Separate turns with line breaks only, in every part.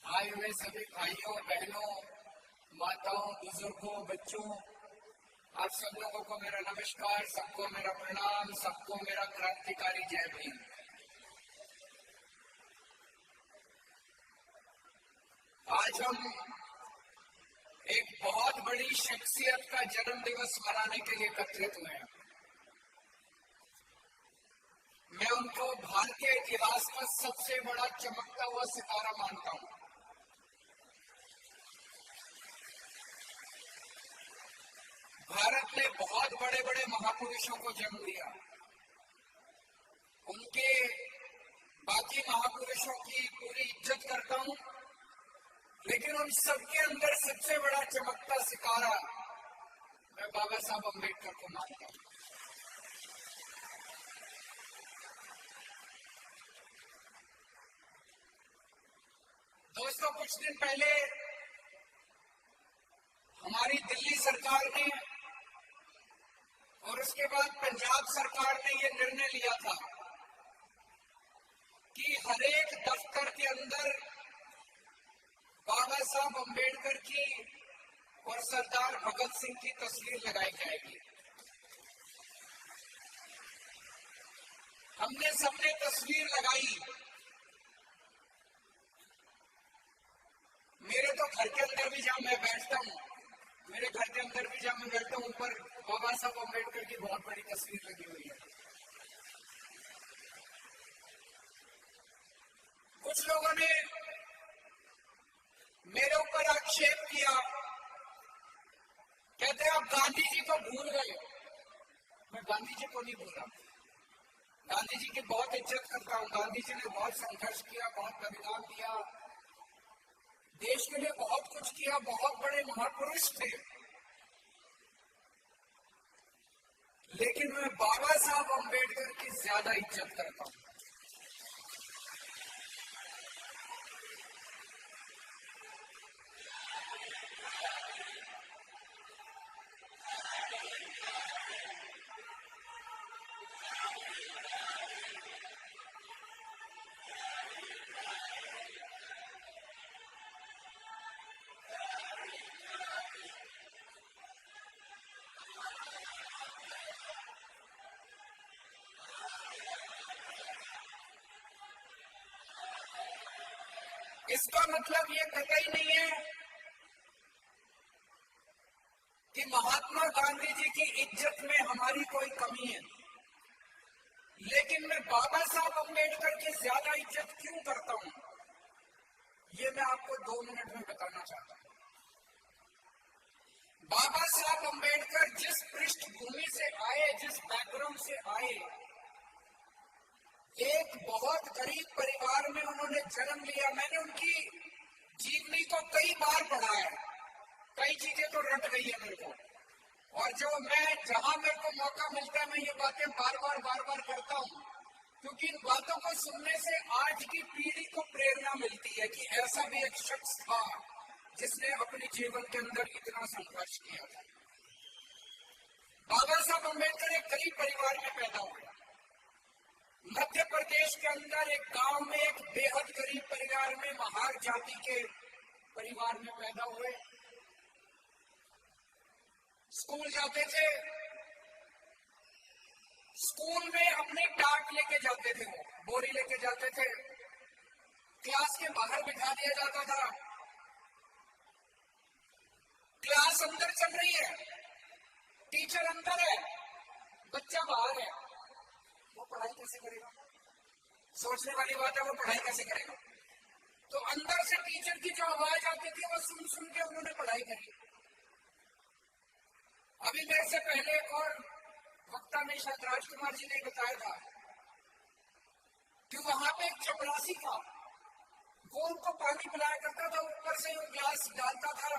आए हुए सभी भाइयों बहनों, माताओं, बुजुर्गों, बच्चों, आप सब लोगों को मेरा नमस्कार, सबको मेरा प्रणाम, सबको मेरा क्रांतिकारी जय भीम। आज हम एक बहुत बड़ी शख्सियत का जन्म दिवस मनाने के लिए एकत्रित हुए हैं। मैं उनको भारतीय इतिहास का सबसे बड़ा चमकता हुआ सितारा मानता हूं। भारत ने बहुत बड़े बड़े महापुरुषों को जन्म दिया। उनके बाकी महापुरुषों की पूरी इज्जत करता हूं, लेकिन उन सबके अंदर सबसे बड़ा चमकता सितारा मैं बाबा साहब अम्बेडकर को मानता हूं। दोस्तों, कुछ दिन पहले हमारी दिल्ली सरकार ने और उसके बाद पंजाब सरकार ने यह निर्णय लिया था कि हर एक दफ्तर के अंदर बाबा साहब अम्बेडकर की और सरदार भगत सिंह की तस्वीर लगाई जाएगी। हमने सबने तस्वीर लगाई। मेरे तो घर के अंदर भी जहां मैं बैठता हूं, मेरे घर के अंदर भी जहां मैं बैठता हूं, ऊपर बाबा साहब अम्बेडकर की बहुत बड़ी तस्वीर लगी हुई है। कुछ लोगों ने मेरे ऊपर आक्षेप किया, कहते आप गांधी जी को भूल गए। मैं गांधी जी को नहीं भूला, गांधी जी की बहुत इज्जत करता हूं। गांधी जी ने बहुत संघर्ष किया, बहुत बलिदान दिया, देश के लिए बहुत कुछ किया, बहुत बड़े महापुरुष थे। लेकिन मैं बाबा साहब अम्बेडकर की ज्यादा इज्जत करता हूं। इसका मतलब ये कतई नहीं है कि महात्मा गांधी जी की इज्जत में हमारी कोई कमी है, लेकिन मैं बाबा साहब अम्बेडकर की ज्यादा इज्जत क्यों करता हूं, ये मैं आपको 2 मिनट में बताना चाहता हूं। बाबा साहब अम्बेडकर जिस पृष्ठभूमि से आए, जिस बैकग्राउंड से आए, एक बहुत गरीब परिवार में उन्होंने जन्म लिया। मैंने उनकी जीवनी को कई बार पढ़ा है, कई चीजें तो रट गई है मेरे को, और जो मैं जहां मेरे को मौका मिलता है मैं ये बातें बार बार करता हूं, क्योंकि इन बातों को सुनने से आज की पीढ़ी को प्रेरणा मिलती है कि ऐसा भी एक शख्स था जिसने अपने जीवन के अंदर इतना संघर्ष किया था। बाबा साहब अम्बेडकर एक गरीब परिवार में पैदा हुए। मध्य प्रदेश के अंदर एक गांव में एक बेहद गरीब परिवार में, महार जाति के परिवार में पैदा हुए। स्कूल जाते थे, स्कूल में अपनी टाट लेके जाते थे, वो बोरी लेके जाते थे। क्लास के बाहर बिठा दिया जाता था। क्लास अंदर चल रही है, टीचर अंदर है, बच्चा बाहर है, वो पढ़ाई कैसे करेगा? सोचने वाली बात है, वो पढ़ाई कैसे करेगा? तो अंदर से टीचर की जो आवाज आती थी वो सुन सुन के उन्होंने पढ़ाई करी। अभी मेरे से पहले एक और वक्ता में शायद राजकुमार जी ने बताया था कि वहां पे एक चपरासी था, वो उनको पानी पिलाया करता था, ऊपर से वो ग्लास डालता था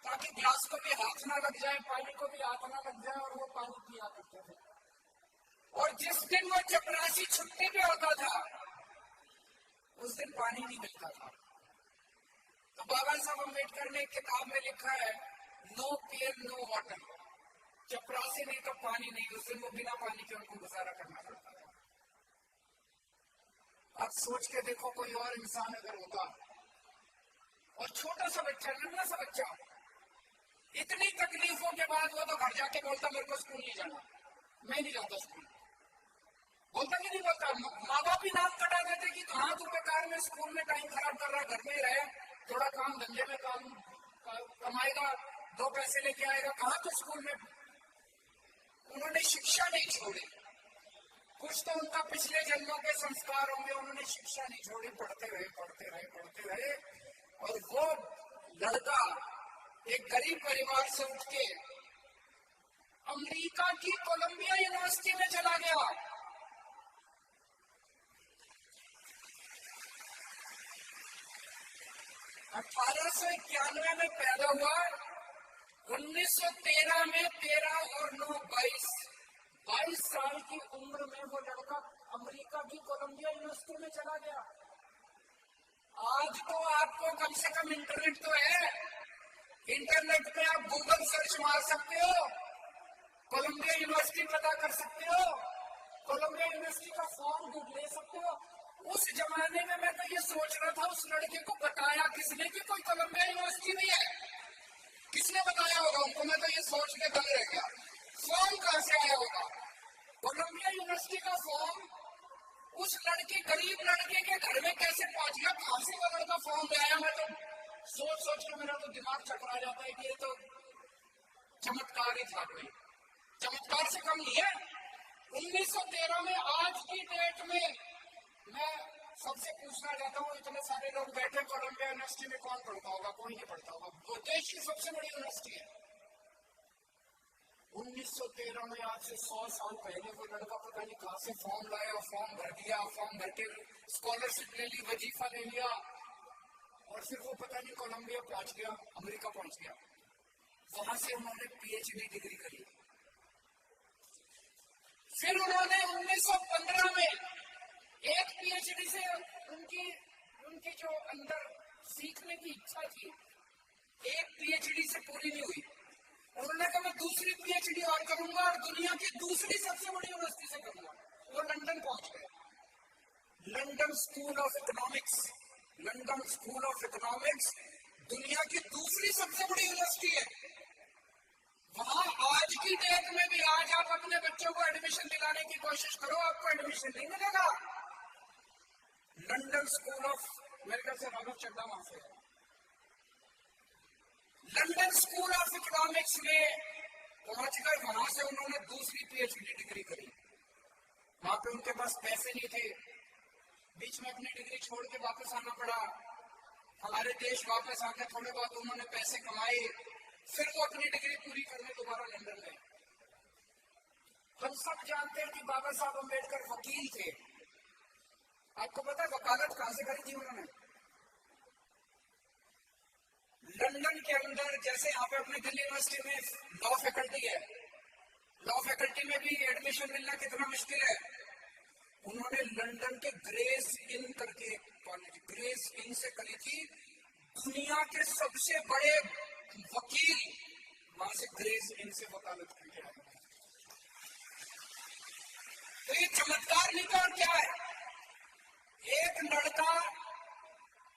ताकि ग्लास को भी हाथ ना लग जाए, पानी को भी हाथ ना लग जाए, और वो पानी पिया करते थे। और जिस दिन वो चपरासी छुट्टी पे होता था उस दिन पानी नहीं मिलता था। तो बाबा साहब अम्बेडकर ने किताब में लिखा है, नो पेयर नो वाटर, चपरासी नहीं तो पानी नहीं। उस दिन वो बिना पानी के उनको गुजारा करना पड़ता था। अब सोच के देखो, कोई और इंसान अगर होता और छोटा सा बच्चा, नन्हा सा बच्चा, इतनी तकलीफों के बाद वो तो घर जाके बोलता मेरे को स्कूल नहीं जाना, मैं नहीं जाता स्कूल। बोलता कि नहीं बोलता? माँ बाप ही नाम कटा देते कि कहाँ तू बेकार में स्कूल में टाइम खराब कर रहा, घर में ही रहे, थोड़ा काम धंधे में काम कमाएगा, दो पैसे लेके आएगा, कहाँ तो स्कूल में। उन्होंने शिक्षा नहीं छोड़ी। कुछ तो उनका पिछले जन्मों के संस्कार होंगे, उन्होंने शिक्षा नहीं छोड़ी, पढ़ते रहे पढ़ते रहे पढ़ते रहे। और वो लड़का एक गरीब परिवार से उठ के अमेरिका की कोलंबिया यूनिवर्सिटी में चला गया। 1891 में पैदा हुआ, 1913 में 13 और 9 22 साल की उम्र में वो लड़का अमेरिका की कोलंबिया यूनिवर्सिटी में चला गया। आज तो आपको कम से कम इंटरनेट तो है, इंटरनेट पे आप गूगल सर्च मार सकते हो, कोलंबिया यूनिवर्सिटी पता कर सकते हो, कोलंबिया यूनिवर्सिटी का फॉर्म ले सकते हो। उस जमाने में मैं तो ये सोच रहा था, उस लड़के को बताया किसने कि कोई कोलंबिया यूनिवर्सिटी नहीं है? किसने बताया होगा उनको? मैं तो ये सोच के दंग रह गया, फॉर्म कहां से आया होगा? कोलंबिया यूनिवर्सिटी का फॉर्म उस लड़के, गरीब लड़के के घर में कैसे पहुंच गया? कहां से वो लड़का फॉर्म ले आया? मैं तो सोच के मेरा तो दिमाग चकरा जाता है कि ये तो चमत्कार ही था, कोई चमत्कार से कम नहीं है। 1913 में, आज की डेट में, मैं सबसे पूछना चाहता हूँ, इतने सारे लोग बैठे, कोलंबिया यूनिवर्सिटी में कौन पढ़ता होगा? कोई नहीं पढ़ता होगा। वो देश की सबसे बड़ी यूनिवर्सिटी है। 1913 में, आज से 100 साल पहले, वो लड़का पता नहीं कहां से फॉर्म लाया, फॉर्म भर दिया, फॉर्म भर के स्कॉलरशिप ले ली, वजीफा ले लिया, और फिर वो पता नहीं कोलंबिया पहुंच गया, अमेरिका पहुंच गया। वहां से उन्होंने पीएचडी डिग्री करी। फिर उन्होंने 1915 में एक पीएचडी से उनकी जो अंदर सीखने की इच्छा थी, एक पीएचडी से पूरी नहीं हुई। उन्होंने कहा मैं दूसरी पीएचडी और करूंगा, और दुनिया की दूसरी सबसे बड़ी यूनिवर्सिटी से करूंगा। वो लंदन पहुंच गए। London school of economics, London school of economics दुनिया की दूसरी सबसे बड़ी यूनिवर्सिटी है। वहां आज की डेट में भी, आज आप अपने बच्चों को एडमिशन दिलाने की कोशिश करो, आपको एडमिशन नहीं मिलेगा। लंदन स्कूल ऑफ, मेरे ख्याल से राघव चड्ढा वहां से है। लंदन स्कूल ऑफ इकोनॉमिक्स में पहुंचकर वहां से उन्होंने दूसरी पीएचडी डिग्री करी। वहां पे उनके पास पैसे नहीं थे, बीच में अपनी डिग्री छोड़ के वापस आना पड़ा। हमारे देश वापस आकर थोड़े बहुत उन्होंने पैसे कमाए, फिर वो अपनी डिग्री पूरी करने दोबारा लंदन गए। हम सब जानते हैं कि बाबा साहब अम्बेडकर वकील थे। आपको पता है वकालत कहां से करी थी उन्होंने? लंदन के अंदर, जैसे यहाँ पे अपने दिल्ली यूनिवर्सिटी में लॉ फैकल्टी है, लॉ फैकल्टी में भी एडमिशन मिलना कितना मुश्किल है। उन्होंने लंदन के ग्रेस इन करके कॉलेज, ग्रेस इन से करी थी। दुनिया के सबसे बड़े वकील वहां से ग्रेस इन से वकालत करके आए। तो ये चमत्कार नहीं था, और क्या है? एक लड़का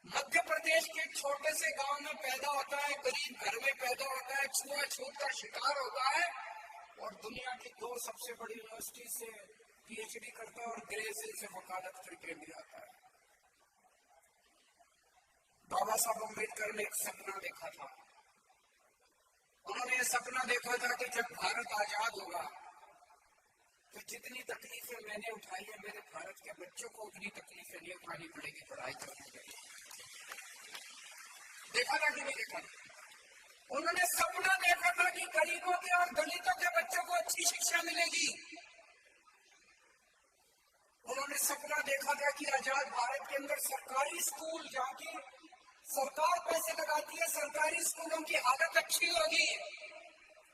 मध्य प्रदेश के छोटे से गांव में पैदा होता है, गरीब घर में पैदा होता है, छुआछूत का शिकार होता है, और दुनिया की दो सबसे बड़ी यूनिवर्सिटी से पीएचडी करता है, और ग्रेस इन से वकालत करके इंडिया आता है। बाबा साहब अम्बेडकर ने एक सपना देखा था। उन्होंने सपना देखा था कि जब भारत आजाद होगा तो जितनी तकलीफें मैंने उठाई है, मेरे भारत के बच्चों को उतनी तकलीफें नहीं उठानी पड़ेगी पढ़ाई करने के लिए। देखा था कि नहीं देखा? उन्होंने सपना देखा था कि गरीबों के और दलितों के बच्चों को अच्छी शिक्षा मिलेगी। उन्होंने सपना देखा था कि आजाद भारत के अंदर सरकारी स्कूल, जहाँ की सरकार पैसे लगाती है, सरकारी स्कूलों की हालत अच्छी होगी,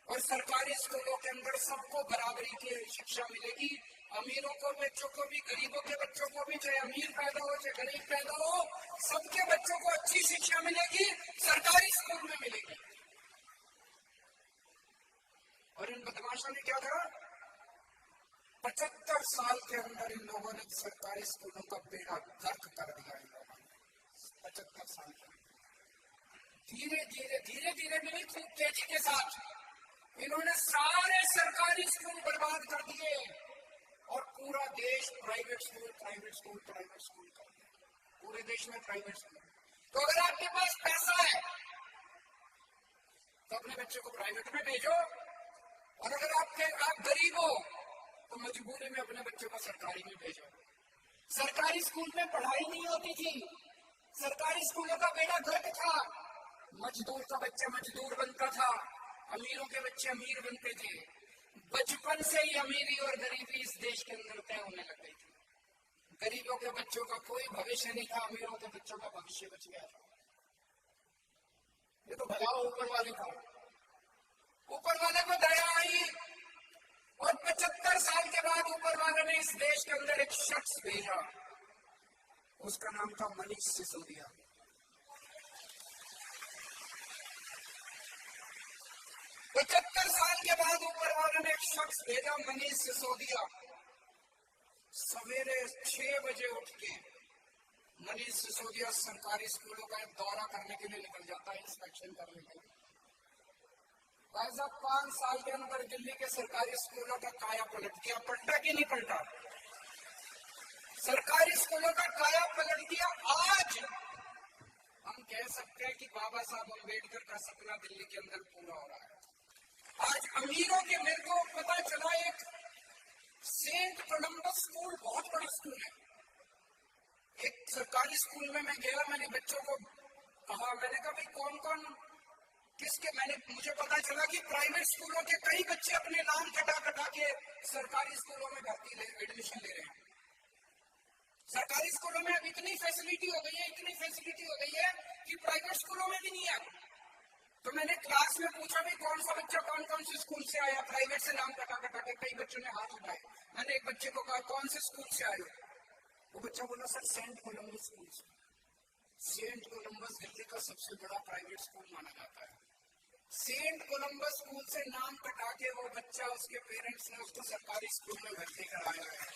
और सरकारी स्कूलों के अंदर सबको बराबरी की शिक्षा मिलेगी। अमीरों को बच्चों को भी, गरीबों के बच्चों को भी, चाहे अमीर पैदा हो चाहे गरीब पैदा हो, सबके बच्चों को अच्छी शिक्षा मिलेगी, सरकारी स्कूल में मिलेगी। और इन बदमाशों ने क्या करा? 75 साल के अंदर इन लोगों ने सरकारी स्कूलों का बेड़ा गर्क कर दिया। इन लोगों ने 75 साल के, धीरे धीरे भी नहीं, खूब तेजी के साथ इन्होंने सारे सरकारी स्कूल बर्बाद कर दिए और पूरा देश प्राइवेट स्कूल कर दिया। पूरे देश में प्राइवेट स्कूल। तो अगर आपके पास पैसा है तो अपने बच्चे को प्राइवेट में भेजो, और अगर आप गरीब हो तो मजबूरी में अपने बच्चे को सरकारी में भेजो। सरकारी स्कूल में पढ़ाई नहीं होती थी, सरकारी स्कूलों का बेड़ा गर्क था, मजदूर का बच्चा मजदूर बनता था, अमीरों के बच्चे अमीर बनते थे। बचपन से ही अमीरी और गरीबी इस देश के अंदर तय होने लग गई थी। गरीबों के बच्चों का कोई भविष्य नहीं था, अमीरों के बच्चों का भविष्य बच गया था। ये तो भला ऊपर वाले का, ऊपर वाले को दया आई और 75 साल के बाद ऊपर वाले ने इस देश के अंदर एक शख्स भेजा, उसका नाम था मनीष सिसोदिया। 75 साल के बाद ऊपर वाले ने एक शख्स भेजा, मनीष सिसोदिया। सवेरे 6 बजे उठ के मनीष सिसोदिया सरकारी स्कूलों का एक दौरा करने के लिए निकल जाता है, इंस्पेक्शन करने के लिए। भाई साहब 5 साल के अंदर दिल्ली के सरकारी स्कूलों का काया पलट दिया। पलटा कि नहीं पलटा? सरकारी स्कूलों का काया पलट दिया। आज हम कह सकते हैं कि बाबा साहब अम्बेडकर का सपना दिल्ली के अंदर पूरा हो रहा है। आज अमीरों के, मेरे को पता चला, एक सेंट कोलंबस स्कूल बहुत बड़ा स्कूल है। एक सरकारी स्कूल में मैं गया, मैंने बच्चों को कहा, मैंने कहा भाई कौन कौन किसके, मुझे पता चला कि प्राइवेट स्कूलों के कई बच्चे अपने नाम कटा के सरकारी स्कूलों में एडमिशन ले रहे हैं। सरकारी स्कूलों में अब इतनी फैसिलिटी हो गई है कि प्राइवेट स्कूलों में भी नहीं है। तो मैंने क्लास में पूछा भाई कौन सा बच्चा कौन से स्कूल से आया, प्राइवेट से नाम कटा के कई बच्चों ने हाथ उठाए। मैंने एक बच्चे को कहा कौन से स्कूल से आए? वो बच्चा बोला सर सेंट कोलंबस स्कूल से। सेंट कोलंबस दिल्ली का सबसे बड़ा प्राइवेट स्कूल माना जाता है। सेंट कोलंबस स्कूल से नाम कटा के वो बच्चा, उसके पेरेंट्स ने उसको सरकारी स्कूल में भर्ती कराया है।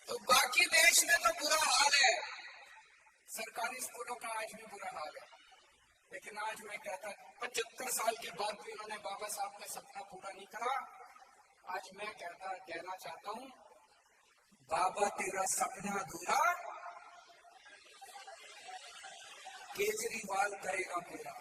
तो बाकी देश में तो बुरा हाल है, सरकारी स्कूलों का आज भी बुरा हाल है। लेकिन आज मैं कहता, 75 साल के बाद भी उन्होंने बाबा साहब का सपना पूरा नहीं करा। आज मैं कहना चाहता हूं, बाबा तेरा सपना अधूरा, केजरीवाल करेगा पूरा।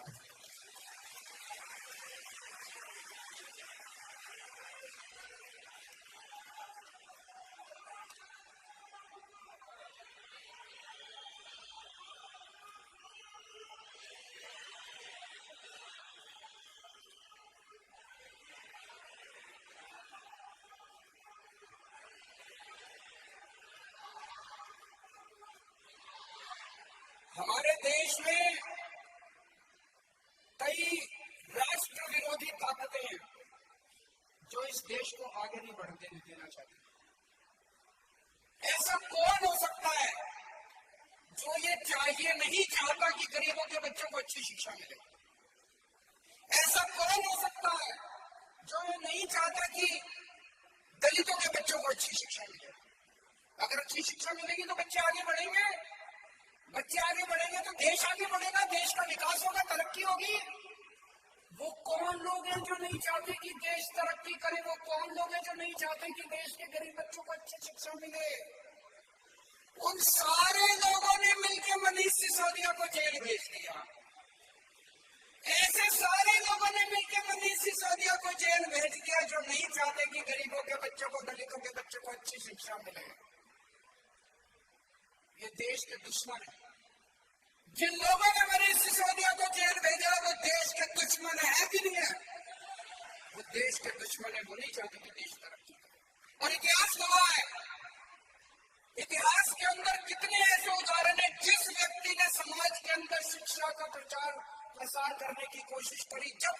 हमारे देश में कई राष्ट्र विरोधी ताकतें हैं जो इस देश को आगे नहीं बढ़ने देना चाहती। ऐसा कौन हो सकता है जो ये नहीं चाहता कि गरीबों के बच्चों को अच्छी शिक्षा मिले? ऐसा कौन हो सकता है जो ये नहीं चाहता कि दलितों के बच्चों को अच्छी शिक्षा मिले? अगर अच्छी शिक्षा मिलेगी तो बच्चे आगे बढ़ेंगे, बच्चे आगे बढ़ेंगे तो देश आगे बढ़ेगा, देश का विकास होगा, तरक्की होगी। वो कौन लोग हैं जो नहीं चाहते कि देश तरक्की करे? वो कौन लोग हैं जो नहीं चाहते कि देश के गरीब बच्चों को अच्छी शिक्षा मिले? उन सारे लोगों ने मिलकर मनीष सिसोदिया को जेल भेज दिया। ऐसे सारे लोगों ने मिलकर मनीष सिसोदिया को जेल भेज दिया जो नहीं चाहते कि गरीबों के बच्चों को, दलितों के बच्चों को अच्छी शिक्षा मिले। ये देश के दुश्मन है। जिन लोगों ने मनीष सिसोदिया को जेल भेजा वो देश के दुश्मन है कि नहीं है? वो देश के दुश्मन है, वो नहीं चाहते कि देश तरक्की करे। और इतिहास गवाह है, इतिहास के अंदर कितने ऐसे उदाहरण है जिस व्यक्ति ने समाज के अंदर शिक्षा का प्रचार प्रसार करने की कोशिश करी, जब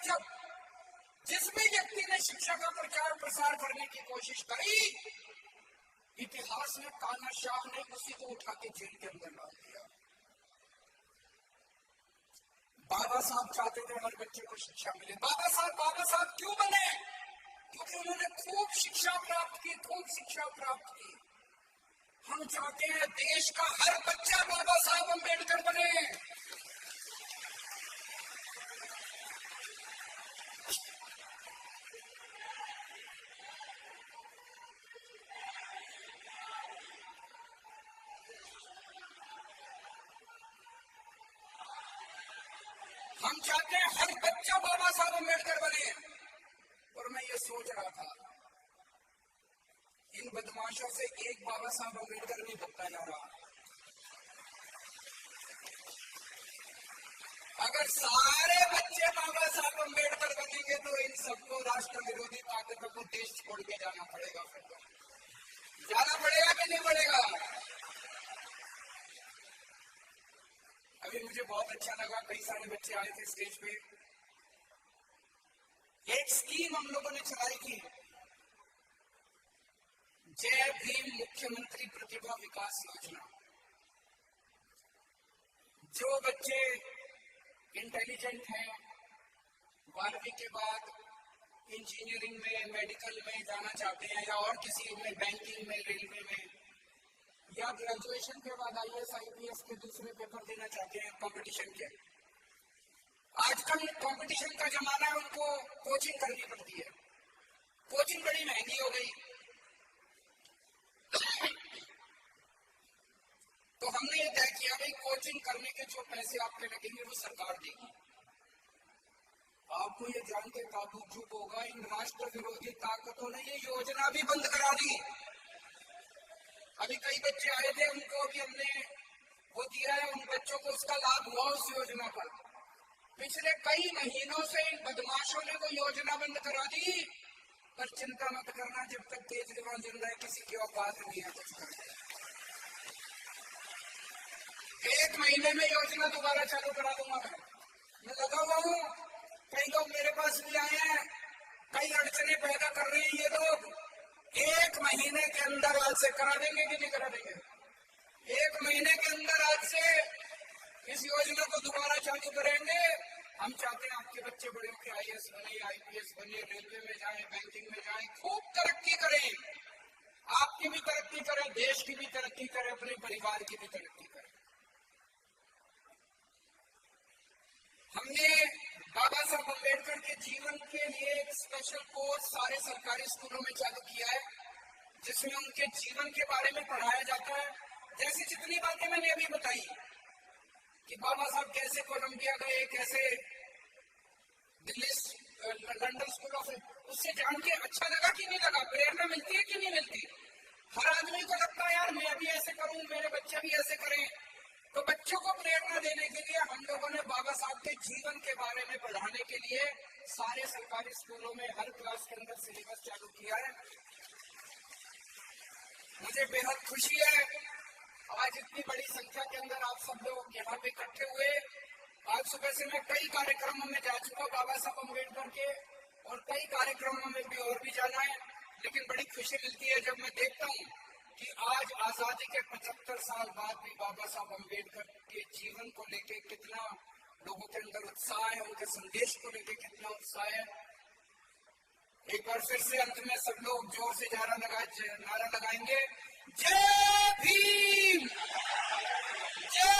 जिस भी व्यक्ति ने शिक्षा का प्रचार प्रसार करने की कोशिश करी, इतिहास में कान्हा शाह ने उसी को उठा के जेल के अंदर डाल दिया। बाबा साहब चाहते थे हर बच्चे को शिक्षा मिले। बाबा साहब क्यों बने? क्योंकि उन्होंने खूब शिक्षा प्राप्त की। हम चाहते हैं देश का हर बच्चा बाबा साहब अम्बेडकर बने। हम चाहते हैं हर बच्चा बाबा साहब अम्बेडकर बने। और मैं ये सोच रहा था, इन बदमाशों से एक बाबा साहब अम्बेडकर नहीं बनता जा रहा। अगर सारे बच्चे बाबा साहब अम्बेडकर बनेंगे तो इन सबको राष्ट्र विरोधी ताकतों को देश छोड़ के जाना पड़ेगा। जाना पड़ेगा कि नहीं पड़ेगा? अभी मुझे बहुत अच्छा लगा, कई सारे बच्चे आए थे स्टेज पे। एक स्कीम हम लोगों ने चलाई थी, जय भीम मुख्यमंत्री प्रतिभा विकास योजना। जो बच्चे इंटेलिजेंट हैं, 12वीं के बाद इंजीनियरिंग में, मेडिकल में जाना चाहते हैं, या और किसी में, बैंकिंग में, रेलवे में, या ग्रेजुएशन के बाद IAS IPS के दूसरे पेपर देना चाहते हैं कंपटीशन के। आजकल कंपटीशन का जमाना है, उनको कोचिंग करनी पड़ती है। कोचिंग बड़ी महंगी हो गई। तो हमने ये तय किया भाई कोचिंग करने के जो पैसे आपके लगेंगे वो सरकार देगी। आपको ये जान के ताज्जुब होगा, इन राष्ट्र विरोधी ताकतों ने ये योजना भी बंद करा दी। अभी कई बच्चे आए थे, उनको भी हमने वो दिया है, उन बच्चों को उसका लाभ हुआ उस योजना पर। पिछले कई महीनों से इन बदमाशों ने वो योजना बंद करा दी। पर चिंता मत करना, जब तक केजरीवाल जिंदा है किसी की औकात नहीं है कुछ करने। 1 महीने में योजना दोबारा चालू करा दूंगा। मैं लगा हुआ हूँ। कई लोग मेरे पास भी आए हैं, कई अड़चने पैदा कर रहे हैं ये लोग। 1 महीने के अंदर आज से करा देंगे कि नहीं करा देंगे? 1 महीने के अंदर आज से इस योजना को दोबारा चालू करेंगे। हम चाहते हैं आपके बच्चे बड़े होकर IAS बने, IPS बने, रेलवे में जाएं, बैंकिंग में जाएं, खूब तरक्की करें। आपकी भी तरक्की करें, देश की भी तरक्की करें, अपने परिवार की भी तरक्की करें। हमने बाबा साहब अम्बेडकर के जीवन के लिए एक स्पेशल कोर्स सारे सरकारी स्कूलों में चालू किया है, जिसमें उनके जीवन के बारे में पढ़ाया जाता है। जैसे जितनी बातें मैंने अभी बताई कि बाबा साहब कैसे कोलंबिया गए, कैसे दिल्ली, लंदन स्कूल ऑफ, उससे जान के अच्छा लगा कि नहीं लगा? प्रेरणा मिलती है कि नहीं मिलती? हर आदमी को लगता है यार मैं भी ऐसे करूं, मेरे बच्चे भी ऐसे करें। तो बच्चों को प्रेरणा देने के लिए हम लोगों ने बाबा साहब के जीवन के बारे में पढ़ाने के लिए सारे सरकारी स्कूलों में हर क्लास के अंदर सिलेबस चालू किया है। मुझे बेहद खुशी है आज इतनी बड़ी संख्या के अंदर आप सब लोग यहाँ पे इकट्ठे हुए। आज सुबह से मैं कई कार्यक्रमों में जा चुका बाबा साहब अम्बेडकर के, और कई कार्यक्रमों में भी और भी जाना है। लेकिन बड़ी खुशी मिलती है जब मैं देखता हूँ कि आज आजादी के 75 साल बाद भी बाबा साहब अम्बेडकर के जीवन को लेके कितना लोगों के अंदर उत्साह है, उनके संदेश को लेके कितना उत्साह है। एक बार फिर से अंत में सब लोग जोर से नारा लगाएंगे, जय भीम, जय